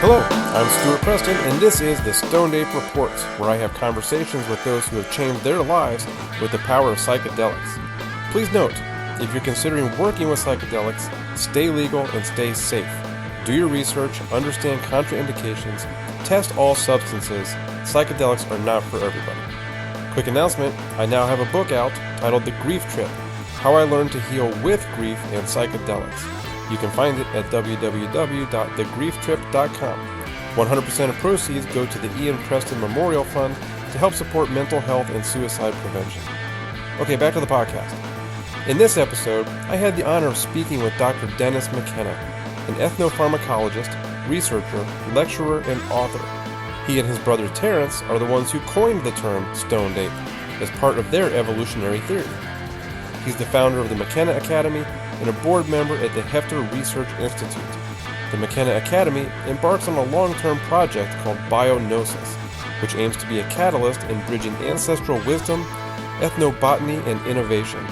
Hello, I'm Stuart Preston, and this is the Stoned Ape Reports, where I have conversations with those who have changed their lives with the power of psychedelics. Please note, if you're considering working with psychedelics, stay legal and stay safe. Do your research, understand contraindications, test all substances. Psychedelics are not for everybody. Quick announcement, I now have a book out titled The Grief Trip, How I Learned to Heal with Grief and Psychedelics. You can find it at www.thegrieftrip.com. 100% of proceeds go to the Ian Preston Memorial Fund to help support mental health and suicide prevention. Okay, back to the podcast. In this episode, I had the honor of speaking with Dr. Dennis McKenna, an ethnopharmacologist, researcher, lecturer, and author. He and his brother Terence are the ones who coined the term stoned ape as part of their evolutionary theory. He's the founder of the McKenna Academy and a board member at the Hefter Research Institute. The McKenna Academy embarks on a long-term project called BioGnosis, which aims to be a catalyst in bridging ancestral wisdom, ethnobotany, and innovation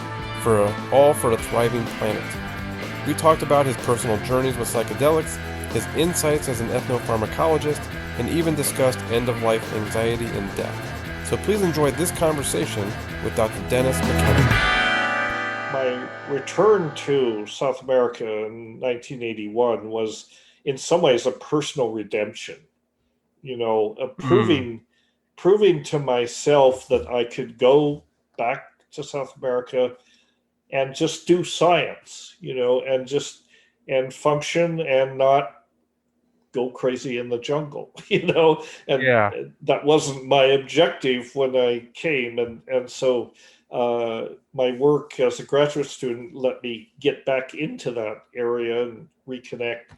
all for a thriving planet. We talked about his personal journeys with psychedelics, his insights as an ethnopharmacologist, and even discussed end-of-life anxiety and death. So please enjoy this conversation with Dr. Dennis McKenna. My return to South America in 1981 was in some ways a personal redemption, proving to myself that I could go back to South America and just do science, and function and not go crazy in the jungle, and that wasn't my objective when I came. And so my work as a graduate student let me get back into that area and reconnect.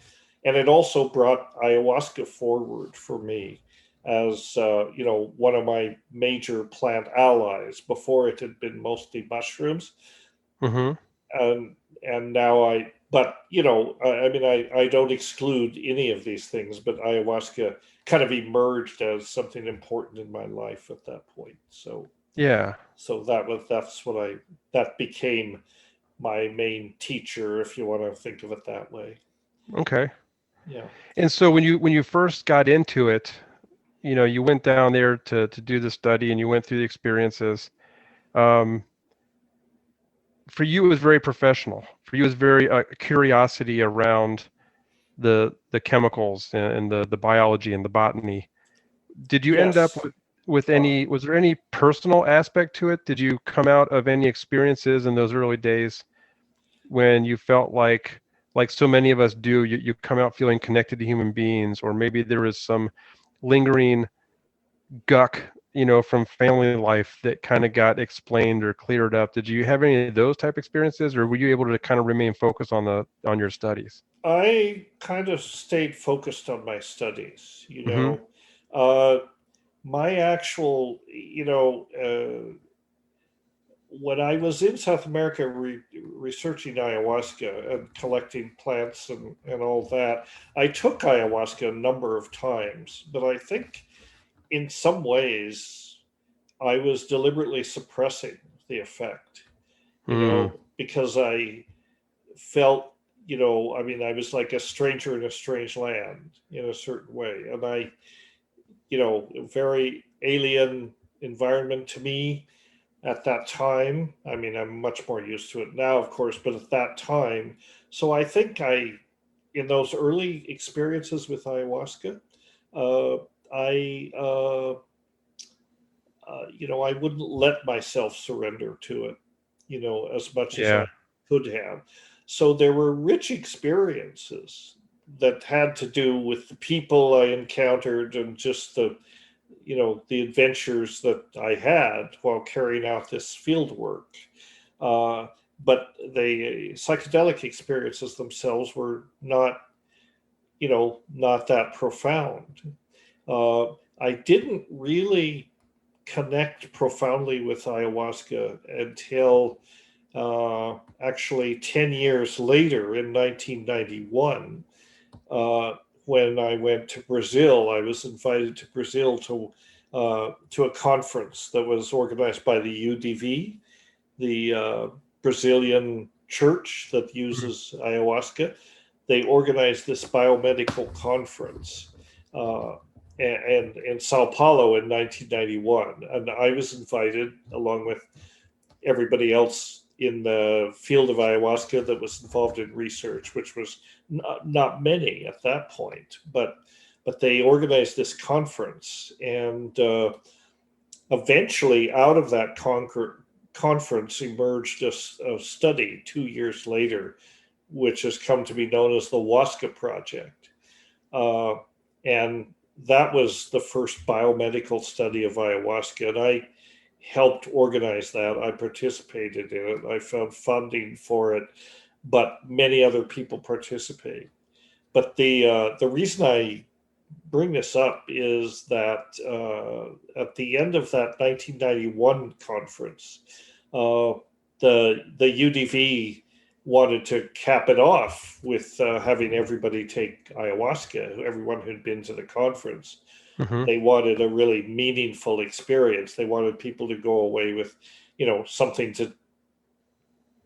And it also brought ayahuasca forward for me as, one of my major plant allies. Before it had been mostly mushrooms. Mm-hmm. And now I don't exclude any of these things, but ayahuasca kind of emerged as something important in my life at that point. So that became my main teacher, if you want to think of it that way. Okay. Yeah. And so when you first got into it, you went down there to do the study and you went through the experiences. For you, it was very professional. For you, it was very curiosity around the chemicals and the biology and the botany. Did you end up Yes. with any? Was there any personal aspect to it? Did you come out of any experiences in those early days when you felt like so many of us do? You come out feeling connected to human beings, or maybe there is some lingering guck, from family life that kind of got explained or cleared up. Did you have any of those type experiences, or were you able to kind of remain focused on your studies? I kind of stayed focused on my studies, Mm-hmm. my actual, when I was in South America researching ayahuasca and collecting plants and all that, I took ayahuasca a number of times, but I think in some ways I was deliberately suppressing the effect, because I felt, I was like a stranger in a strange land in a certain way. And a very alien environment to me at that time. I mean, I'm much more used to it now, of course, but at that time. So I think in those early experiences with ayahuasca, uh, I wouldn't let myself surrender to it, as much as I Yeah. could have. So there were rich experiences that had to do with the people I encountered and just the adventures that I had while carrying out this field work. Uh, but the psychedelic experiences themselves were not that profound. I didn't really connect profoundly with ayahuasca until actually 10 years later in 1991, when I went to Brazil. I was invited to Brazil to a conference that was organized by the UDV, the Brazilian church that uses ayahuasca. They organized this biomedical conference. uh, and in Sao Paulo in 1991, and I was invited along with everybody else in the field of ayahuasca that was involved in research, which was not many at that point, but they organized this conference, and eventually out of that conference emerged a study 2 years later, which has come to be known as the Huasca Project. Uh, and that was the first biomedical study of ayahuasca. And I helped organize that. I participated in it. I found funding for it, but many other people participate. But the reason I bring this up is that at the end of that 1991 conference, uh, the UDV wanted to cap it off with having everybody take ayahuasca, everyone who'd been to the conference. Hmm. They wanted a really meaningful experience. They wanted people to go away with, something to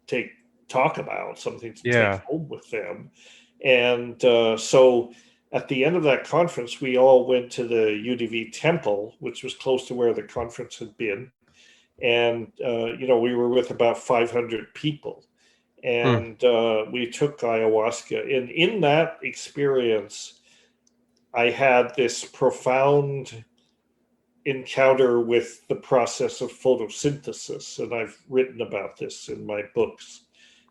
take talk about, something to take Yeah. home with them. And so at the end of that conference, we all went to the UDV temple, which was close to where the conference had been. And, we were with about 500 people. Mm. And we took ayahuasca. And in that experience, I had this profound encounter with the process of photosynthesis. And I've written about this in my books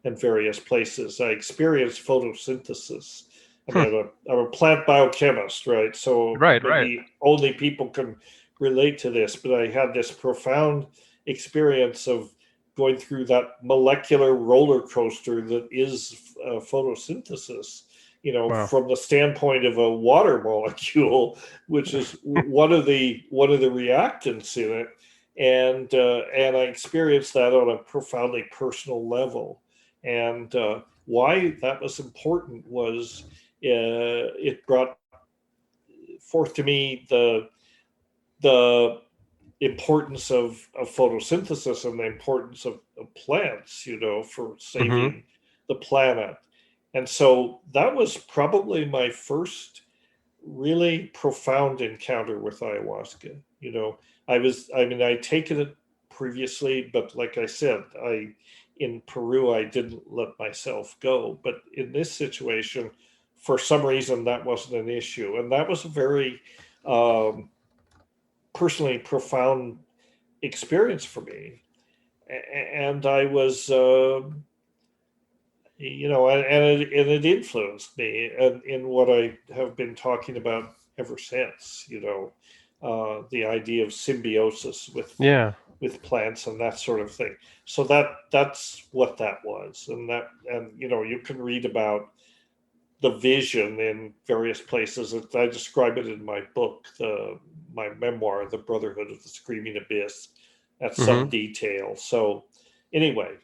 and various places. I experienced photosynthesis. I Hmm. mean, I'm a plant biochemist, right? So Right, right. maybe only people can relate to this, but I had this profound experience of going through that molecular roller coaster that is photosynthesis. Wow. From the standpoint of a water molecule, which is one of the reactants in it, and I experienced that on a profoundly personal level. And why that was important was it brought forth to me the importance of photosynthesis and the importance of plants, for Hmm. saving the planet. And so that was probably my first really profound encounter with ayahuasca. I'd taken it previously, but like I said, in Peru, I didn't let myself go. But in this situation, for some reason, that wasn't an issue. And that was a very um, personally profound experience for me. And I was, and it influenced me in what I have been talking about ever since. The idea of symbiosis Yeah. with plants and that sort of thing. So that's what that was, and you can read about the vision in various places. I describe it in my book, my memoir, The Brotherhood of the Screaming Abyss, at Hmm. some detail. So anyway,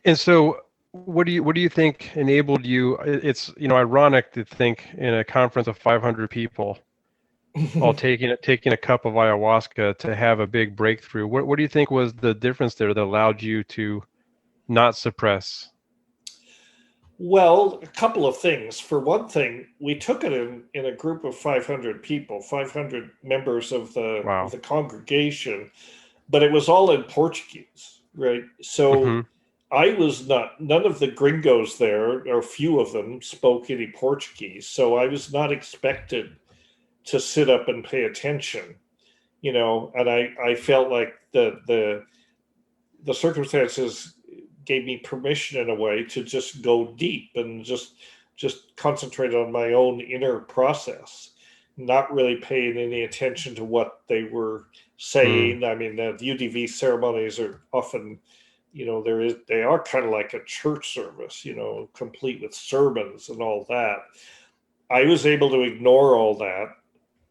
And so, what do you think enabled you? It's ironic to think in a conference of 500 people, all taking a cup of ayahuasca, to have a big breakthrough. What do you think was the difference there that allowed you to not suppress? well, a couple of things. For one thing, we took it in a group of 500 people, 500 members of the Wow. congregation, but it was all in Portuguese, right? So Hmm. I was not, none of the gringos there, or few of them, spoke any Portuguese. So I was not expected to sit up and pay attention, and I felt like the circumstances gave me permission in a way to just go deep and just concentrate on my own inner process, not really paying any attention to what they were Mm. saying. I mean, the UDV ceremonies are often, they are kind of like a church service, complete with sermons and all that. I was able to ignore all that.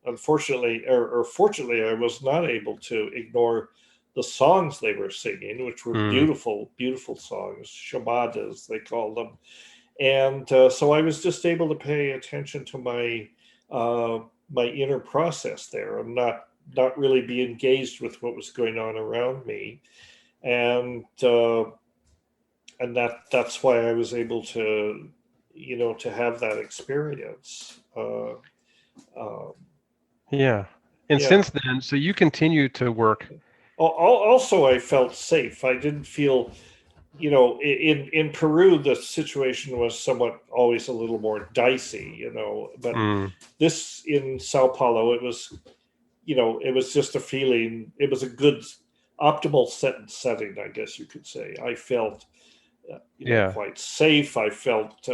Unfortunately, or fortunately, I was not able to ignore the songs they were singing, which were Mm. beautiful, beautiful songs, shamadas they call them. And so I was just able to pay attention to uh, my inner process there, and not really be engaged with what was going on around me. And that's why I was able to, to have that experience. Um, Yeah. And yeah. since then, so you continue to work. Also, I felt safe. I didn't feel, in Peru, the situation was somewhat always a little more dicey, but Mm, this in Sao Paulo, it was just a feeling. It was a good, optimal setting, I guess you could say. I felt, yeah. quite safe. I felt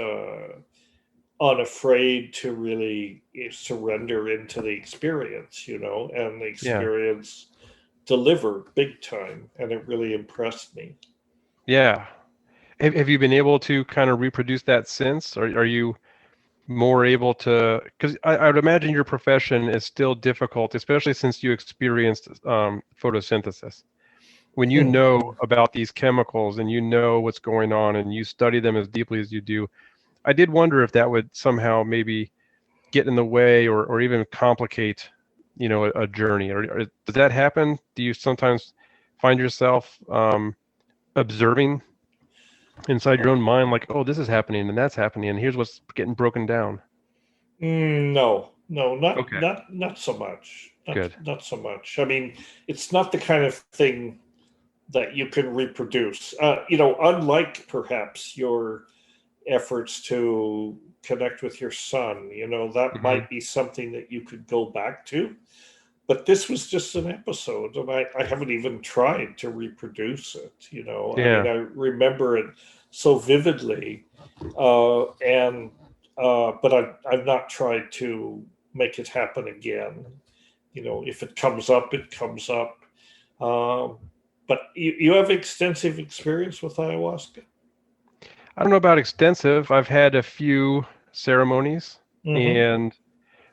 unafraid to really surrender into the experience, and the Yeah. experience delivered big time, and it really impressed me. Yeah. Have you been able to kind of reproduce that since? Are you more able to, because I would imagine your profession is still difficult, especially since you experienced photosynthesis. When you Hmm. know about these chemicals and you know what's going on and you study them as deeply as you do, I did wonder if that would somehow maybe get in the way or even complicate, a journey. Or does that happen? Do you sometimes find yourself observing inside your own mind, like, oh, this is happening and that's happening, and here's what's getting broken down? No, no, not Okay, not not so much. Not good. not so much. I mean, it's not the kind of thing that you can reproduce. Unlike perhaps your efforts to connect with your son, that Hmm. might be something that you could go back to. But this was just an episode, and I haven't even tried to reproduce it. I mean, Yeah. I remember it so vividly, and but I've not tried to make it happen again. If it comes up, it comes up. Um, but you have extensive experience with ayahuasca. I don't know about extensive. I've had a few ceremonies Hmm. and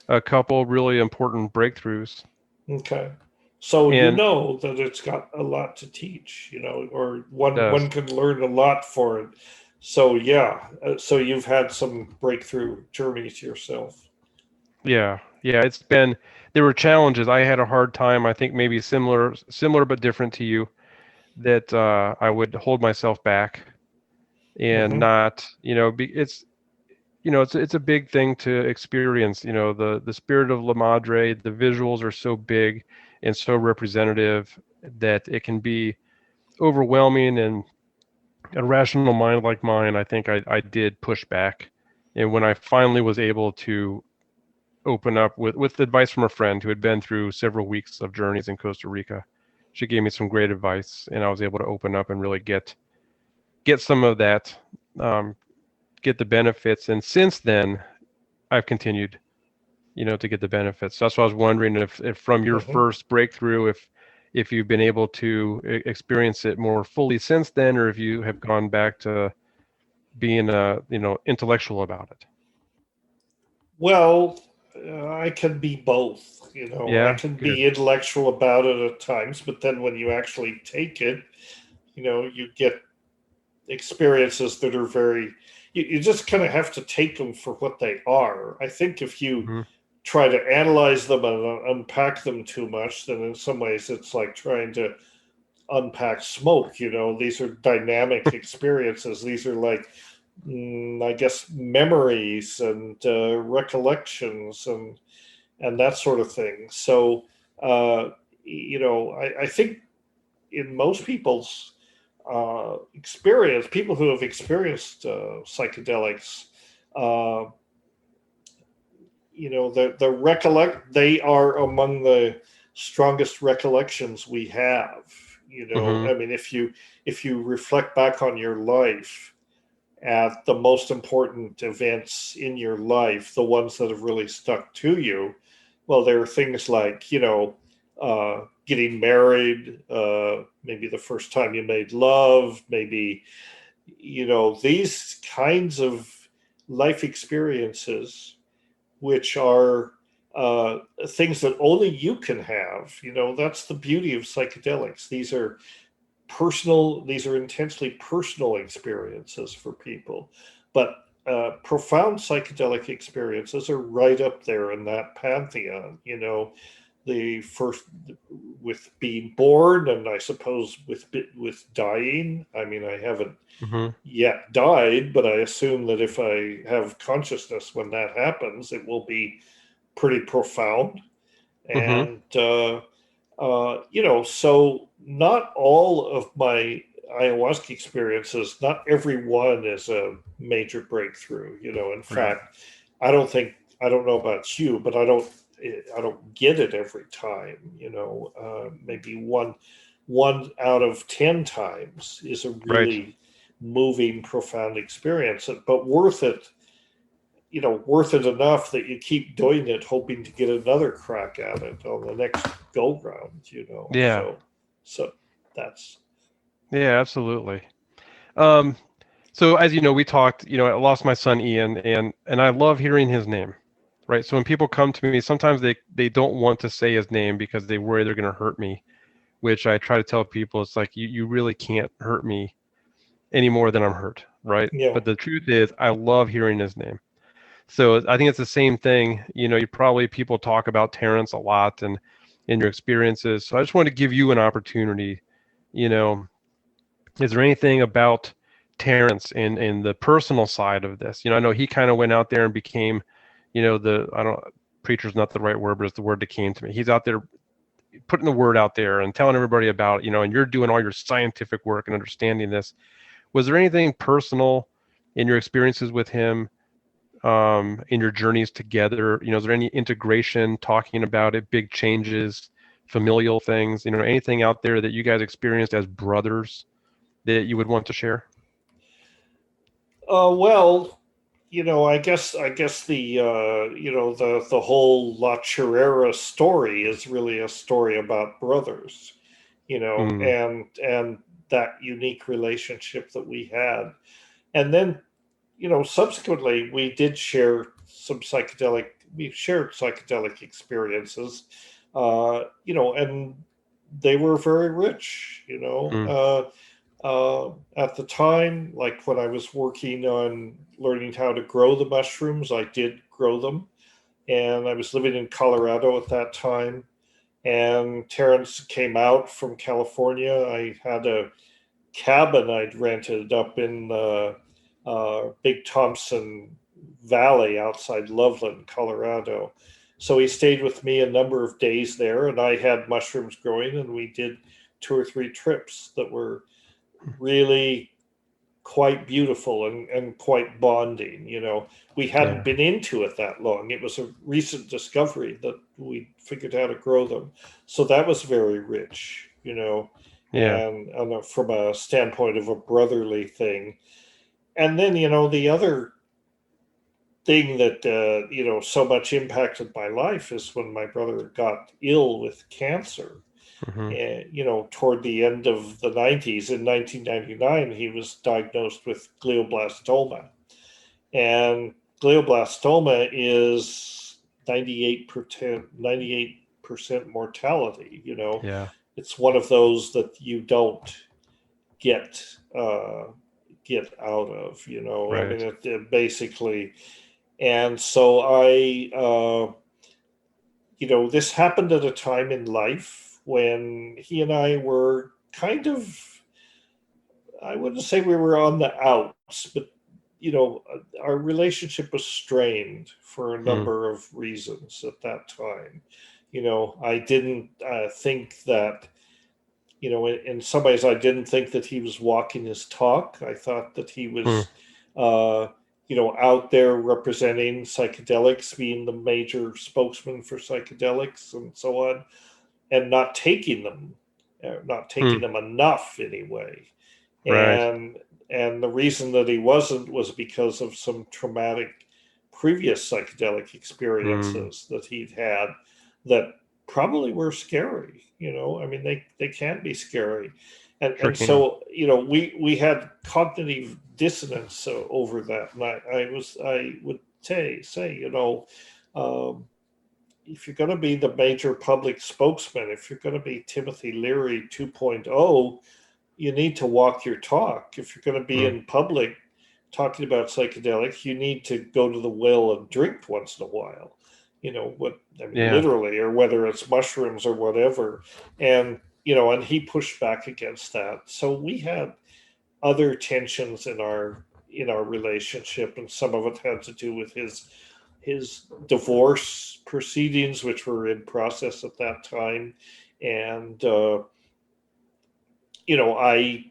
a couple really important breakthroughs. Okay. So And that it's got a lot to teach, or it one does. can learn a lot for it. So yeah, so you've had some breakthrough journeys yourself. Yeah. Yeah. There were challenges. I had a hard time, I think maybe similar but different to you, that I would hold myself back and Hmm. not, it's a big thing to experience. The spirit of La Madre, the visuals are so big and so representative that it can be overwhelming, and a rational mind like mine, I think I did push back. And when I finally was able to open up with advice from a friend who had been through several weeks of journeys in Costa Rica, she gave me some great advice, and I was able to open up and really get some of that, um, get the benefits. And since then, I've continued, to get the benefits. So that's why I was wondering if from your Hmm. first breakthrough, if you've been able to experience it more fully since then, or if you have gone back to being intellectual about it. Well, I can be both. I Yeah, can good. be intellectual about it at times, but then when you actually take it, you get experiences that are very. You just kind of have to take them for what they are. I think if you Hmm. try to analyze them and unpack them too much, then in some ways it's like trying to unpack smoke. These are dynamic experiences. These are like, I guess, memories and recollections and that sort of thing. So, I think in most people's experience, people who have experienced psychedelics, uh, the recollect they are among the strongest recollections we have. Hmm. I mean, if you reflect back on your life at the most important events in your life, the ones that have really stuck to you, well, there are things like, getting married, maybe the first time you made love, maybe, these kinds of life experiences, which are things that only you can have. That's the beauty of psychedelics. These are intensely personal experiences for people, but profound psychedelic experiences are right up there in that pantheon. The first with being born, and I suppose with dying. I mean, I haven't Hmm. yet died, but I assume that if I have consciousness when that happens, it will be pretty profound. Mm-hmm. And, so not all of my ayahuasca experiences, not every one is a major breakthrough. In Right. fact, I don't know about you, but I don't get it every time. Maybe one out of 10 times is a Right. really moving, profound experience, but worth it enough that you keep doing it, hoping to get another crack at it on the next go round. Yeah. So that's, Yeah, absolutely. Um, so as you know, we talked, I lost my son Ian, and I love hearing his name. Right. So when people come to me, sometimes they don't want to say his name because they worry they're going to hurt me, which I try to tell people it's like you really can't hurt me any more than I'm hurt, right? yeah. But the truth is I love hearing his name. So I think it's the same thing. You probably people talk about Terence a lot and in your experiences. So I just want to give you an opportunity, you know, is there anything about Terence in the personal side of this? I know he kind of went out there and became, I don't preacher's not the right word, but it's the word that came to me. He's out there putting the word out there and telling everybody about, and you're doing all your scientific work and understanding this. Was there anything personal in your experiences with him, in your journeys together? Is there any integration, talking about it, big changes, familial things, anything out there that you guys experienced as brothers that you would want to share? Well, I guess the whole La Chirera story is really a story about brothers, Mm, and that unique relationship that we had. And then, subsequently we did share we shared psychedelic experiences, and they were very rich, mm, at the time, like when I was working on learning how to grow the mushrooms, I did grow them. And I was living in Colorado at that time. And Terrence came out from California. I had a cabin I'd rented up in the Big Thompson Valley outside Loveland, Colorado. So he stayed with me a number of days there, and I had mushrooms growing, and we did 2 or 3 trips that were really quite beautiful and quite bonding. We hadn't yeah, been into it that long. It was a recent discovery that we figured how to grow them. So that was very rich, yeah, from a standpoint of a brotherly thing. And then, the other thing that, so much impacted my life is when my brother got ill with cancer. hmm, And, toward the end of the 90s, in 1999, he was diagnosed with glioblastoma. And glioblastoma is 98% mortality. yeah, It's one of those that you don't get get out of. I mean, right, it basically. And so this happened at a time in life when he and I were kind of, I wouldn't say we were on the outs, but our relationship was strained for a mm, number of reasons at that time. I didn't think that, in some ways, I didn't think that he was walking his talk. I thought that he mm, was, uh, out there representing psychedelics, being the major spokesman for psychedelics and so on, and not taking mm, them enough anyway. right, And the reason that he wasn't was because of some traumatic previous psychedelic mm, experiences that he'd had that probably were scary. I mean, they can be scary. sure And can. so, we had cognitive dissonance over that. And I would say, um, if you're going to be the major public spokesman, if you're going to be Timothy Leary 2.0, you need to walk your talk. If you're going to be Mm, in public talking about psychedelics, you need to go to the well and drink once in a while. What I mean, yeah, literally, or whether it's mushrooms or whatever. And he pushed back against that. So we had other tensions in our relationship, and some of it had to do with his divorce proceedings, which were in process at that time. And, I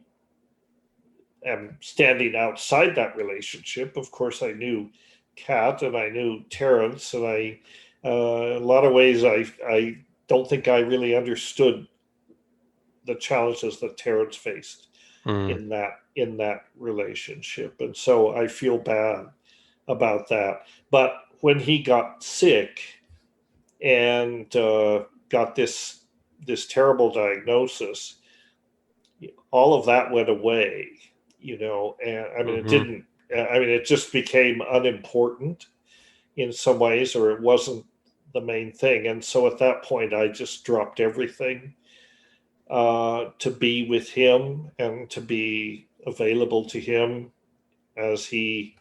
am standing outside that relationship. Of course, I knew Kat and I knew Terence, and in a lot of ways, I don't think I really understood the challenges that Terence faced in that relationship, and so I feel bad about that. But when he got sick and got this terrible diagnosis, all of that went away, and I mean, it didn't, I mean, it just became unimportant in some ways, or it wasn't the main thing. And so at that point, I just dropped everything to be with him and to be available to him as he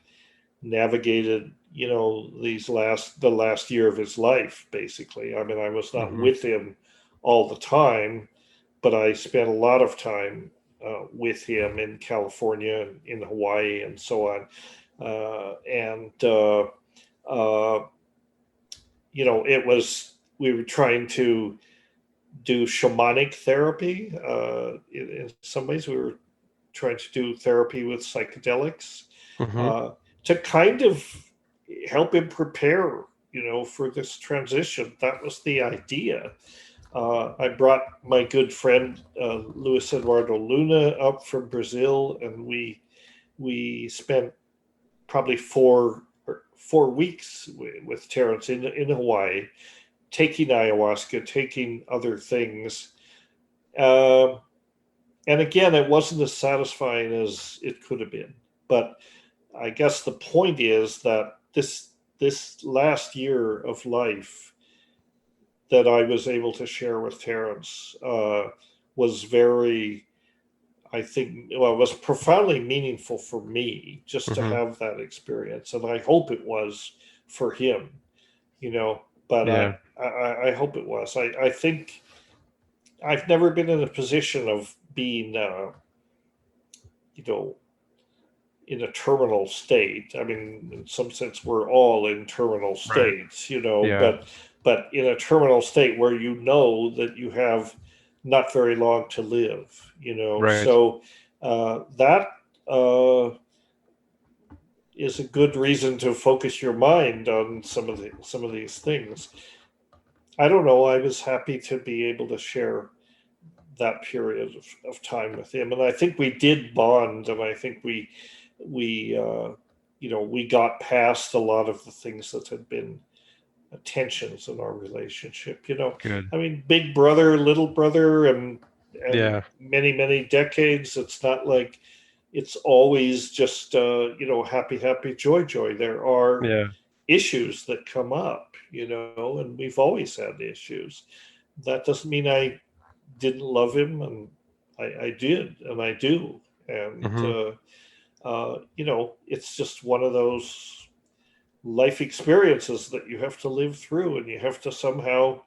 navigated, the last year of his life, basically. I mean, I was not with him all the time, but I spent a lot of time with him in California, in Hawaii, and so on. We were trying to do shamanic therapy. In some ways, we were trying to do therapy with psychedelics to kind of help him prepare, for this transition. That was the idea. I brought my good friend Luis Eduardo Luna up from Brazil, and we spent probably four weeks with Terence in Hawaii, taking ayahuasca, taking other things. And again, it wasn't as satisfying as it could have been. But I guess the point is that this last year of life that I was able to share with Terence was very, I think, it was profoundly meaningful for me just to have that experience. And I hope it was for him, but I hope it was. I think I've never been in a position of being, in a terminal state. I mean, in some sense, we're all in terminal states, but in a terminal state where that you have not very long to live, So that is a good reason to focus your mind on some of these things. I don't know. I was happy to be able to share that period of time with him, and I think we did bond, and I think we got past a lot of the things that had been tensions in our relationship. Good. I mean, big brother, little brother, and many decades. It's not like it's always just happy, joy. There are issues that come up, and we've always had issues. That doesn't mean I didn't love him, and I did, and I do, and it's just one of those life experiences that you have to live through, and you have to somehow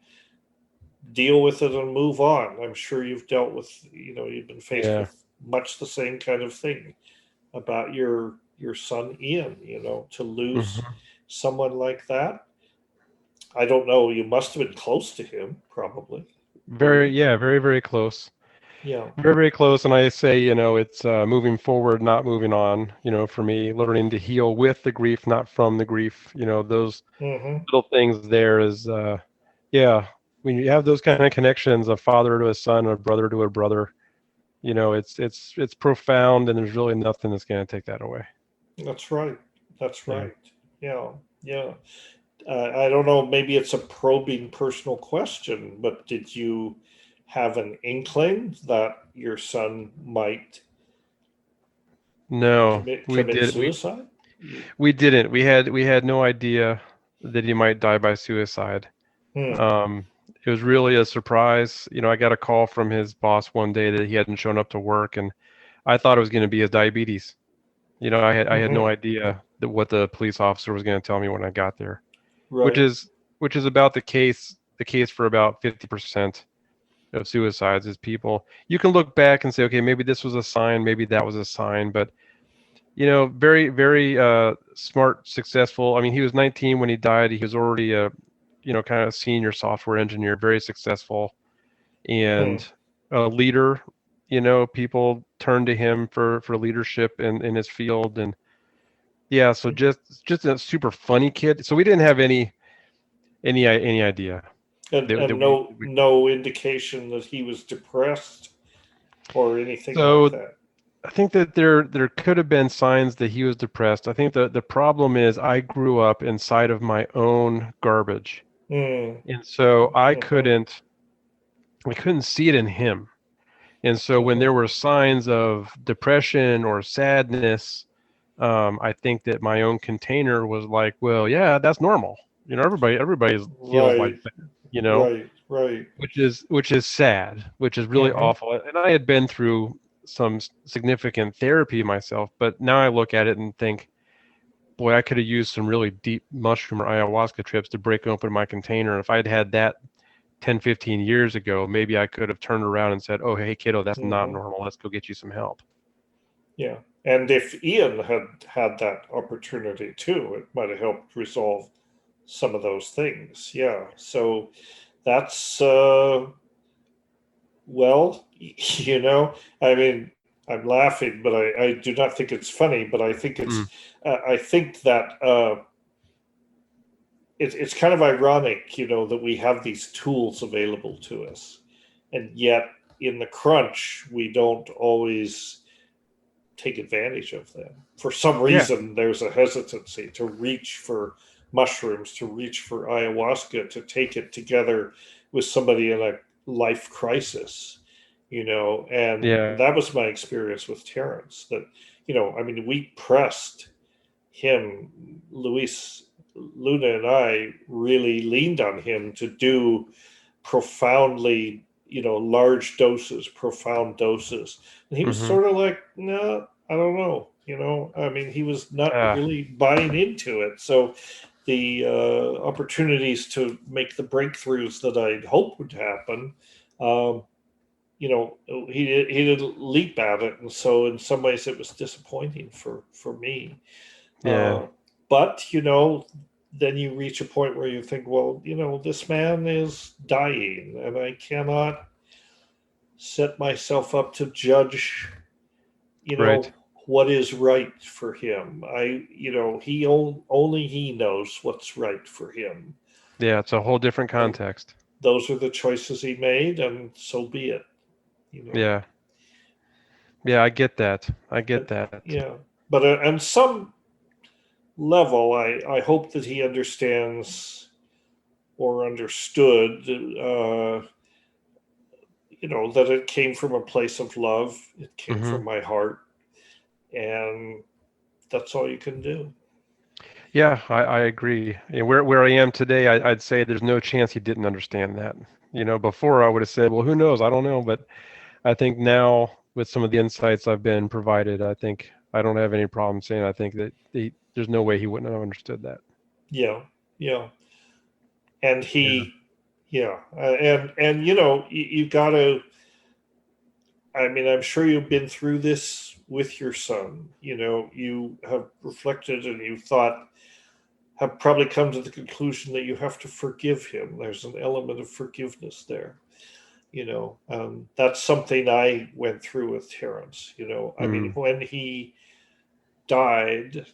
deal with it and move on. I'm sure you've dealt with, you've been faced with much the same kind of thing about your son Ian, to lose someone like that. I don't know, you must have been close to him, probably. Very, very close. Yeah. Very, very close. And I say, it's moving forward, not moving on, for me, learning to heal with the grief, not from the grief, those little things there is, when you have those kind of connections, a father to a son, a brother to a brother, it's profound, and there's really nothing that's going to take that away. That's right. Yeah. I don't know, maybe it's a probing personal question, but did you have an inkling that your son might commit suicide? We didn't. We had no idea that he might die by suicide. It was really a surprise. I got a call from his boss one day that he hadn't shown up to work, and I thought it was going to be his diabetes. I had no idea that what the police officer was going to tell me when I got there, which is about the case for about 50% of suicides is people. You can look back and say, okay, maybe this was a sign, maybe that was a sign, but very, very smart, successful. I mean, he was 19 when he died. He was already a, kind of senior software engineer, very successful, Hmm. and a leader. People turned to him for leadership in his field, and yeah, so just a super funny kid. So we didn't have any idea that And no indication that he was depressed or anything like so that. I think that there could have been signs that he was depressed. I think the problem is I grew up inside of my own garbage. Hmm. And so Hmm. I couldn't see it in him. And so when Hmm. there were signs of depression or sadness, I think that my own container was like, well, yeah, that's normal. Everybody feels like Right. that, Right. Right. which is sad, which is really Hmm. awful. And I had been through some significant therapy myself, but now I look at it and think, boy, I could have used some really deep mushroom or ayahuasca trips to break open my container. If I'd had that 10, 15 years ago, maybe I could have turned around and said, oh, hey, kiddo, that's not Hmm. normal. Let's go get you some help. Yeah. And if Ian had had that opportunity too, it might have helped resolve some of those things. Yeah. So that's well, I mean, I'm laughing, but I do not think it's funny. But I think Mm, I think that it's kind of ironic, that we have these tools available to us, and yet in the crunch, we don't always take advantage of them. For some yeah. reason, there's a hesitancy to reach for mushrooms, to reach for ayahuasca, to take it together with somebody in a life crisis, and Yeah. that was my experience with Terence. That, I mean, we pressed him, Luis Luna and I really leaned on him to do profoundly, large doses, profound doses. And he was Mm-hmm. sort of like, no, I don't know. I mean, he was not Uh, really buying into it. So the opportunities to make the breakthroughs that I'd hoped would happen, um, he didn't leap at it, and so in some ways it was disappointing for me. yeah. Uh, but then you reach a point where you think, well, this man is dying, and I cannot set myself up to judge, you Right. know, what is right for him. Only he knows what's right for him. Yeah. It's a whole different And context. those are the choices he made, and so be it. You know, Yeah. Yeah. I get that. I get but that. yeah, but on some level, I hope that he understands or understood, that it came from a place of love. It came Mm-hmm. from my heart, and that's all you can do. Yeah, I agree. Where I am today, I'd say there's no chance he didn't understand that. Before I would have said, well, who knows? I don't know. But I think now, with some of the insights I've been provided, I think I don't have any problem saying I think that there's no way he wouldn't have understood that. Yeah, yeah, and Yeah. yeah, and you got to. I mean, I'm sure you've been through this with your son. You have reflected and you thought, have probably come to the conclusion that you have to forgive him. There's an element of forgiveness there. That's something I went through with Terence. I mean, Mm, when he died,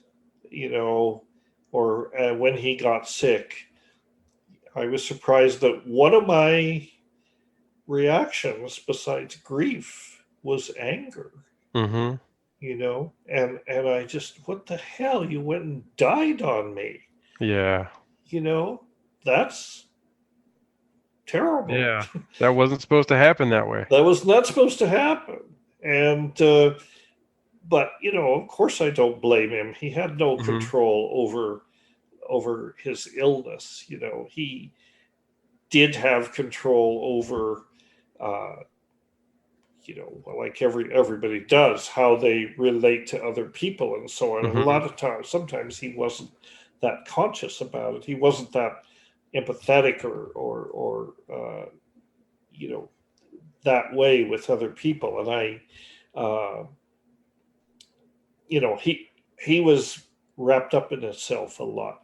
you know, or when he got sick, I was surprised that one of my reactions, besides grief, was anger. mm-hmm. And I just, what the hell? You went and died on me. Yeah. You know, that's terrible. Yeah. That wasn't supposed to happen that way. That was not supposed to happen. And but of course I don't blame him. He had no Mm-hmm. control over his illness. He did have control over uh, like everybody does, how they relate to other people and so on. And a Mm-hmm. lot of times, sometimes he wasn't that conscious about it. He wasn't that empathetic or you know that way with other people. And I, uh, he was wrapped up in himself a lot,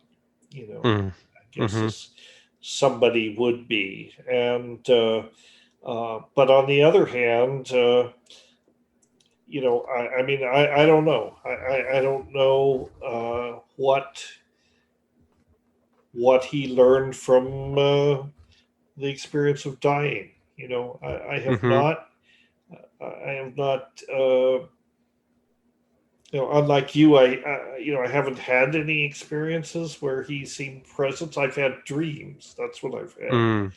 Mm. I guess Mm-hmm. as somebody would be. And but on the other hand, I mean, I don't know. I don't know what he learned from the experience of dying. I have Mm-hmm. not. I have not. Unlike you, I haven't had any experiences where he seemed present. I've had dreams. That's what I've had. Mm.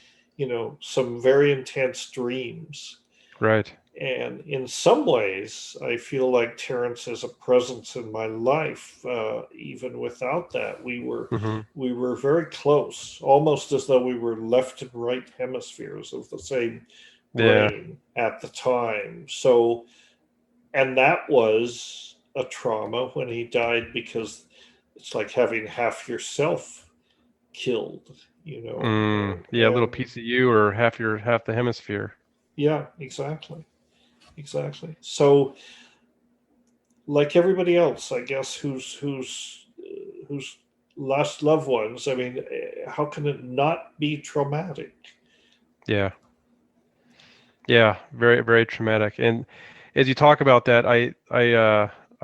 Some very intense dreams. Right. And in some ways, I feel like Terence is a presence in my life. Even without that, Mm-hmm. we were very close, almost as though we were left and right hemispheres of the same Yeah. brain at the time. So, and that was a trauma when he died, because it's like having half yourself killed, Mm. Yeah, a little and piece of you or half the hemisphere. yeah, exactly. So, like everybody else, I guess, who's lost loved ones. I mean, how can it not be traumatic? Yeah. Yeah, very, very traumatic. And as you talk about that, I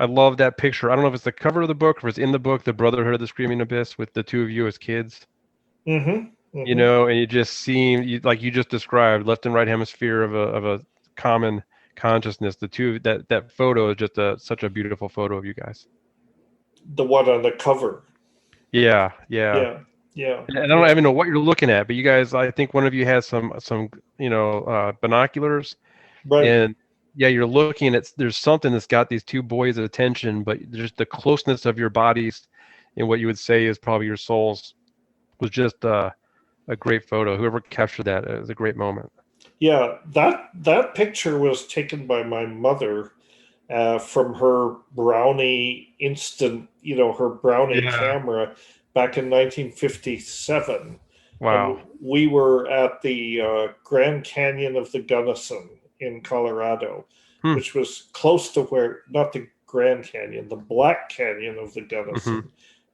love that picture. I don't know if it's the cover of the book or if it's in the book, The Brotherhood of the Screaming Abyss, with the two of you as kids. Mm-hmm. Mm-hmm. And you just seem like you just described, left and right hemisphere of a common consciousness. The two, that photo is just such a beautiful photo of you guys. The one on the cover. Yeah, yeah. Yeah, yeah, And I don't yeah. even know what you're looking at, but you guys, I think one of you has some binoculars. Right. And yeah, you're looking at, there's something that's got these two boys' attention, but there's the closeness of your bodies and what you would say is probably your souls was just a great photo. Whoever captured that, it was a great moment. Yeah, that picture was taken by my mother from her Brownie instant, her Brownie Yeah. camera back in 1957. And Wow. we were at the Grand Canyon of the Gunnison in Colorado, Hmm. which was close to where, not the Grand Canyon, the Black Canyon of the Hmm. Gunnison,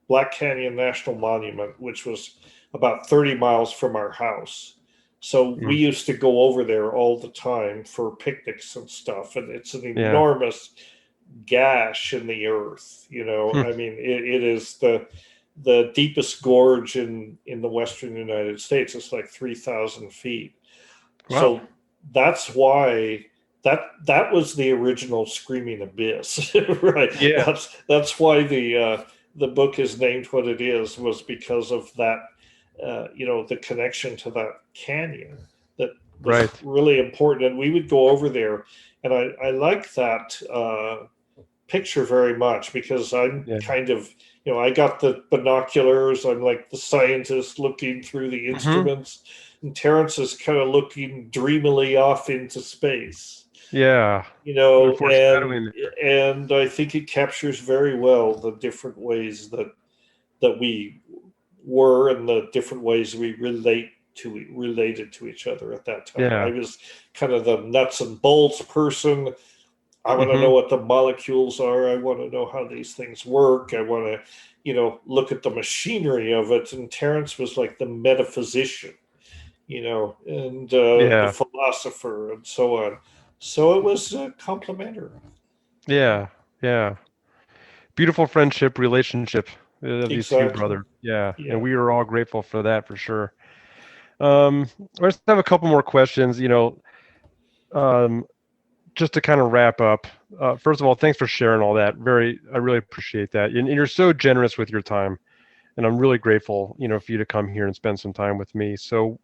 Black Canyon National Monument, which was about 30 miles from our house. So we Hmm. used to go over there all the time for picnics and stuff. And it's an Yeah. enormous gash in the earth. Hmm. I mean, it is the deepest gorge in the western United States. It's like 3,000 feet. Wow. So that's why that was the original Screaming Abyss, right? Yeah. That's why the book is named what it is, was because of that. The connection to that canyon that was Right. really important, and we would go over there, and I like that picture very much, because I'm Yeah. kind of, I got the binoculars. I'm like the scientist looking through the Hmm. instruments, and Terence is kind of looking dreamily off into space, Yeah. A little and foreshadowing there. I think it captures very well the different ways that we were, and the different ways we related to each other at that time. I Yeah. was kind of the nuts and bolts person. I want to know Hmm. what the molecules are. I want to know how these things work. I want to, look at the machinery of it. And Terence was like the metaphysician, and the Yeah. philosopher and so on. So it was complementary. Yeah. Yeah. Beautiful friendship, relationship of these two Exactly. brothers. Yeah. And Yeah. we are all grateful for that for sure. Let's have a couple more questions. Um, just to kind of wrap up, first of all, thanks for sharing all that. I really appreciate that. And you're so generous with your time, and I'm really grateful, for you to come here and spend some time with me. So,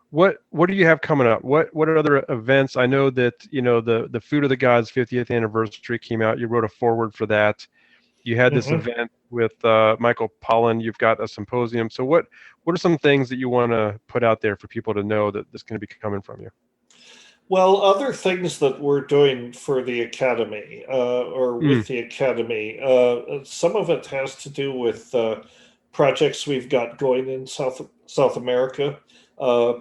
what do you have coming up? What other events? I know that the Food of the Gods 50th anniversary came out. You wrote a foreword for that. You had this Hmm. event with Michael Pollan. You've got a symposium. So, what are some things that you want to put out there for people to know that that's going to be coming from you? Well, other things that we're doing for the academy, or Mm. with the academy, some of it has to do with projects we've got going in South America, uh,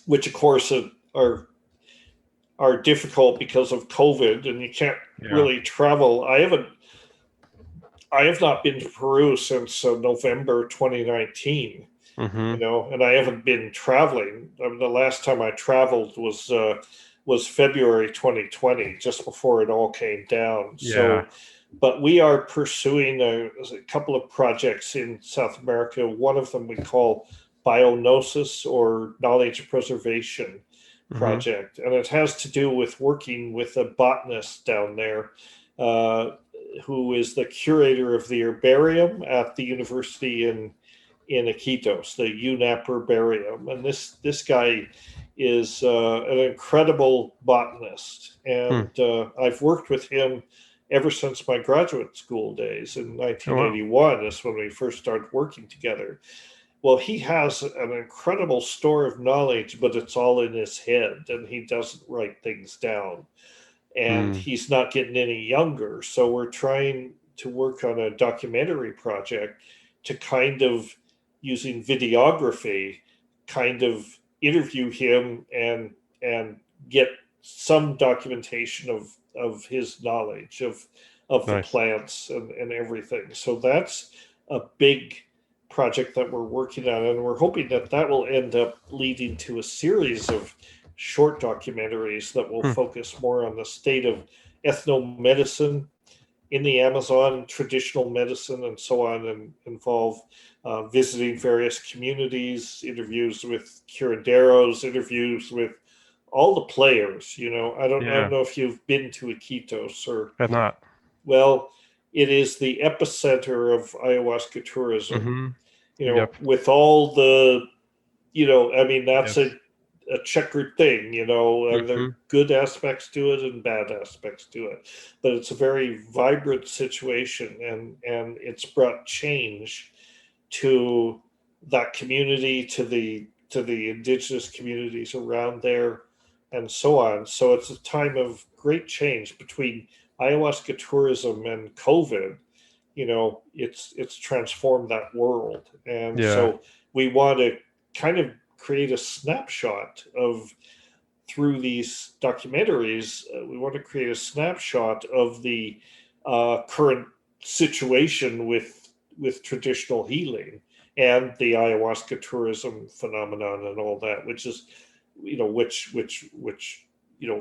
which of course are difficult because of COVID, and you can't Yeah. really travel. I haven't I have not been to Peru since November 2019. Mm-hmm. And I haven't been traveling. I mean, the last time I traveled was February 2020, just before it all came down. Yeah. So, but we are pursuing a couple of projects in South America. One of them we call BioGnosis, or Knowledge Preservation Project, and it has to do with working with a botanist down there, who is the curator of the herbarium at the university in Iquitos, the UNAP herbarium. And this guy is an incredible botanist, and I've worked with him ever since my graduate school days in 1981. Is when we first started working together. Well, he has an incredible store of knowledge, but it's all in his head, and he doesn't write things down. And he's not getting any younger. So we're trying to work on a documentary project to kind of, using videography, kind of interview him and get some documentation of his knowledge of the plants and everything. So that's a big project that we're working on, and we're hoping that will end up leading to a series of short documentaries that will focus more on the state of ethnomedicine in the Amazon, traditional medicine, and so on, and involve visiting various communities, interviews with curanderos, interviews with all the players. I don't know if you've been to Iquitos or have not. Well, it is the epicenter of ayahuasca tourism. With all the, I mean, that's a checkered thing. There are good aspects to it and bad aspects to it, but it's a very vibrant situation, and it's brought change to that community, to the indigenous communities around there, and so on. So it's a time of great change between ayahuasca tourism and COVID. It's transformed that world, and so we want to kind of create a snapshot of, through these documentaries, we want to create a snapshot of the current situation with traditional healing and the ayahuasca tourism phenomenon and all that, which is, which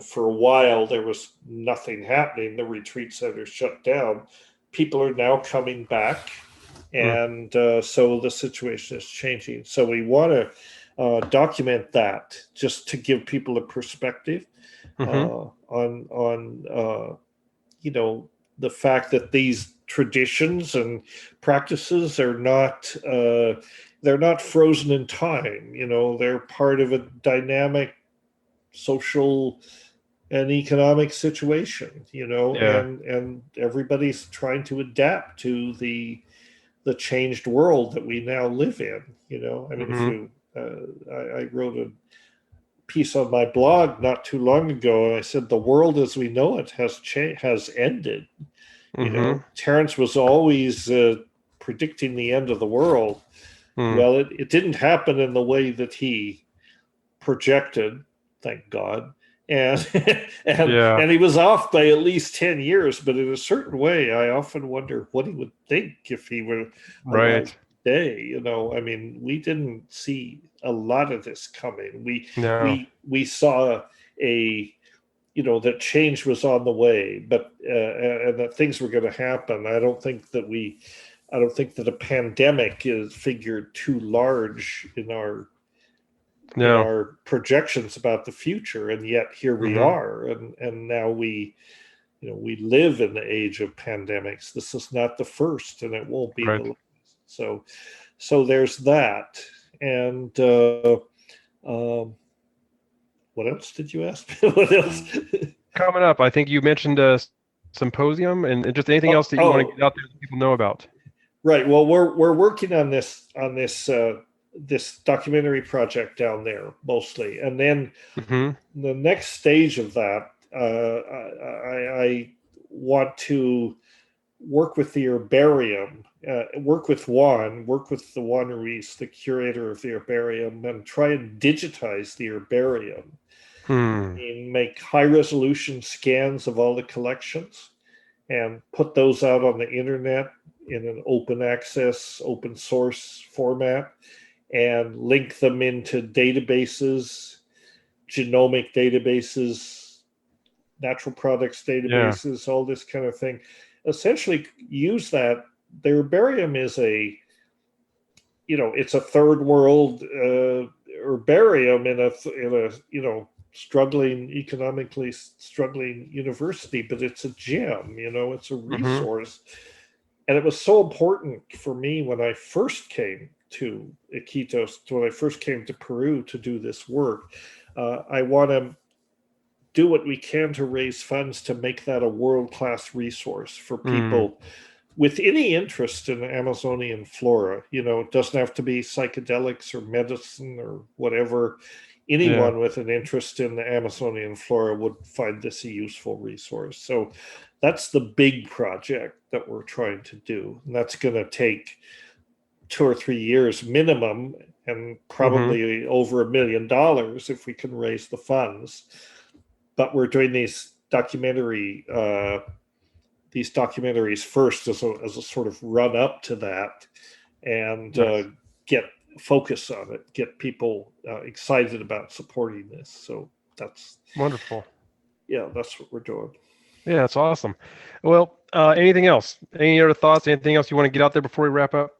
for a while there was nothing happening. The retreat centers shut down. People are now coming back, and so the situation is changing. So we want to document that, just to give people a perspective on the fact that these traditions and practices are not they're not frozen in time. They're part of a dynamic social and economic situation, and everybody's trying to adapt to the changed world that we now live in. I mean, if you I wrote a piece on my blog not too long ago, and I said the world as we know it has ended. Terence was always predicting the end of the world. Well, it didn't happen in the way that he projected, thank God. And and he was off by at least 10 years, but in a certain way, I often wonder what he would think if he were alive today. I mean, we didn't see a lot of this coming. We saw that change was on the way, but and that things were going to happen. I don't think that a pandemic is figured too large in our projections about the future, and yet here we are, and now we live in the age of pandemics. This is not the first, and it won't be the last. So there's that. And what else did you ask? What else coming up? I think you mentioned a symposium, and just anything else that you want to get out there that people know about. Right. Well, we're working on this this documentary project down there mostly, and then the next stage of that, I want to work with the herbarium, work with the Juan Ruiz, the curator of the herbarium, and try and digitize the herbarium and make high resolution scans of all the collections and put those out on the internet in an open access, open source format, and link them into databases, genomic databases, natural products databases, all this kind of thing. Essentially use that. The herbarium is it's a third world herbarium in a economically struggling university, but it's a gem, it's a resource. And it was so important for me when I first came to Iquitos, when I first came to Peru to do this work. I want to do what we can to raise funds to make that a world-class resource for people with any interest in Amazonian flora. It doesn't have to be psychedelics or medicine or whatever. Anyone with an interest in the Amazonian flora would find this a useful resource. So that's the big project that we're trying to do. And that's going to take 2 or 3 years minimum, and probably over $1 million if we can raise the funds. But we're doing these documentaries first as a sort of run up to that, and get focus on it, get people excited about supporting this. So that's wonderful. Yeah, that's what we're doing. Yeah, that's awesome. Well, anything else? Any other thoughts? Anything else you want to get out there before we wrap up?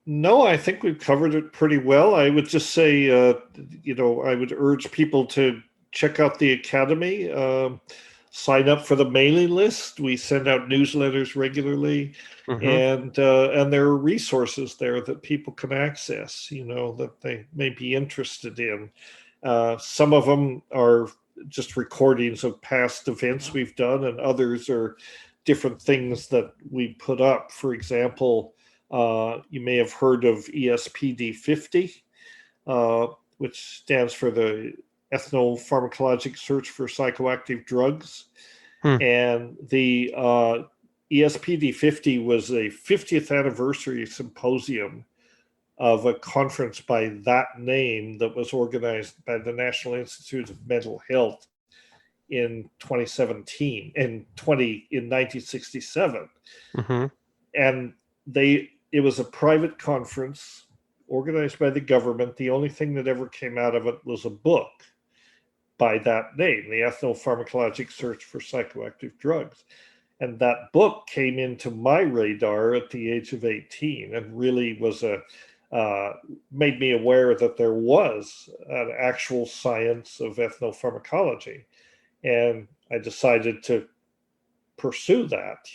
No, I think we've covered it pretty well. I would just say, I would urge people to check out the Academy, sign up for the mailing list. We send out newsletters regularly, and there are resources there that people can access, that they may be interested in. Some of them are just recordings of past events we've done, and others are different things that we put up. For example, you may have heard of ESPD 50, which stands for the Ethnopharmacologic Search for Psychoactive Drugs. And the ESPD 50 was a 50th anniversary symposium of a conference by that name that was organized by the National Institute of Mental Health in 2017, in 1967. And it was a private conference organized by the government. The only thing that ever came out of it was a book by that name, the Ethnopharmacologic Search for Psychoactive Drugs. And that book came into my radar at the age of 18 and really was made me aware that there was an actual science of ethnopharmacology. And I decided to pursue that,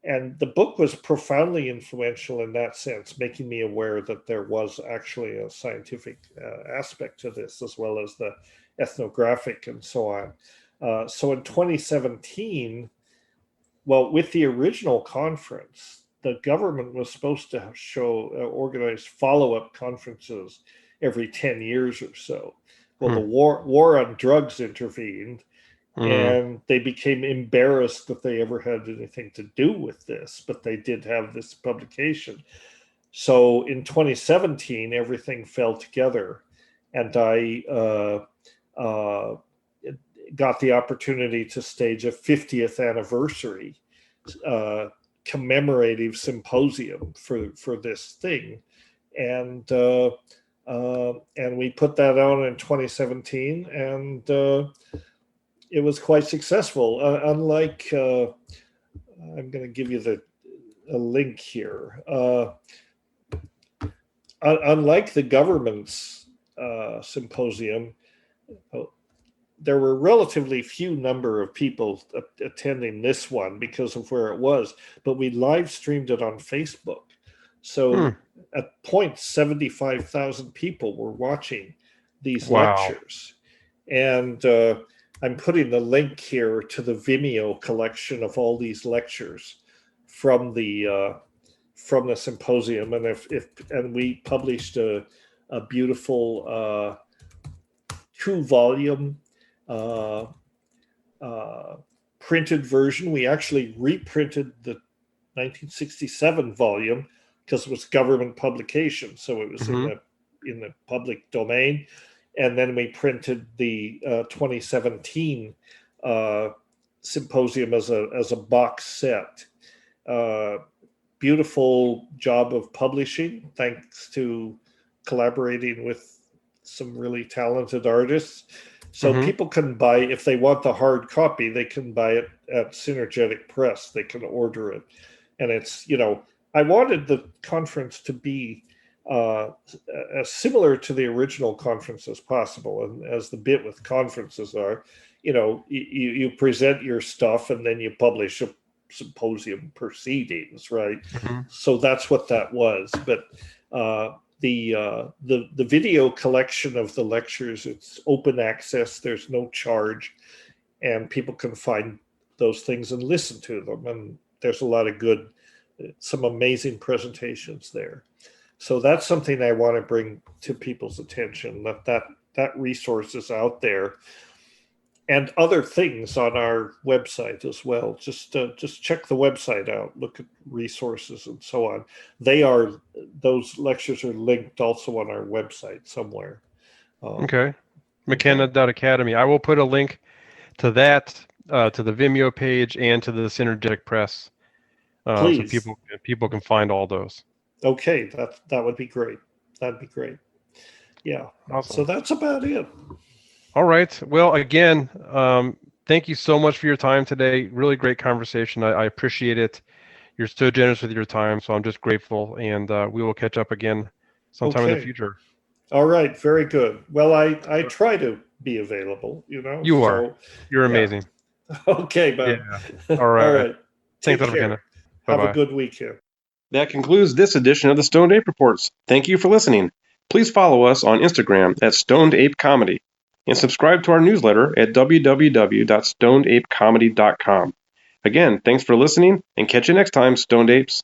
And the book was profoundly influential in that sense, making me aware that there was actually a scientific aspect to this, as well as the ethnographic and so on. So in 2017, with the original conference, the government was supposed to organize follow-up conferences every 10 years or so. Well, the war on drugs intervened, and they became embarrassed that they ever had anything to do with this, but they did have this publication. So in 2017, everything fell together, and I got the opportunity to stage a 50th anniversary commemorative symposium for this thing, and we put that on in 2017, and it was quite successful. Unlike, I'm going to give you a link here. Unlike the government's symposium, there were relatively few number of people attending this one because of where it was, but we live streamed it on Facebook. So at point, 75,000 people were watching these lectures. And I'm putting the link here to the Vimeo collection of all these lectures from the symposium. And we published a beautiful 2-volume printed version. We actually reprinted the 1967 volume because it was government publication, so it was in the public domain. And then we printed the 2017 symposium as a box set. beautiful job of publishing, thanks to collaborating with some really talented artists. So Mm-hmm. people can buy, if they want the hard copy, they can buy it at Synergetic Press. They can order it. And it's, I wanted the conference to be as similar to the original conference as possible. And as the bit with conferences are, you present your stuff and then you publish a symposium proceedings, right? Mm-hmm. So that's what that was. But the video collection of the lectures, it's open access. There's no charge, and people can find those things and listen to them. And there's a lot of some amazing presentations there. So that's something I want to bring to people's attention, that resource is out there, and other things on our website as well. Just check the website out, look at resources and so on. Those lectures are linked also on our website somewhere. Okay. McKenna.academy. I will put a link to that, to the Vimeo page and to the Synergetic Press. Please. So people can find all those. Okay, that would be great. That'd be great. Yeah. Awesome. So that's about it. All right. Well, again, thank you so much for your time today. Really great conversation. I appreciate it. You're so generous with your time, so I'm just grateful. And we will catch up again sometime in the future. All right. Very good. Well, I try to be available, You are. You're amazing. Okay, man. Yeah. All right. All right. Thanks, Take care. McKenna. Have Bye-bye. a good weekend. That concludes this edition of the Stoned Ape Reports. Thank you for listening. Please follow us on Instagram at Stoned Ape Comedy and subscribe to our newsletter at www.stonedapecomedy.com. Again, thanks for listening, and catch you next time, Stoned Apes.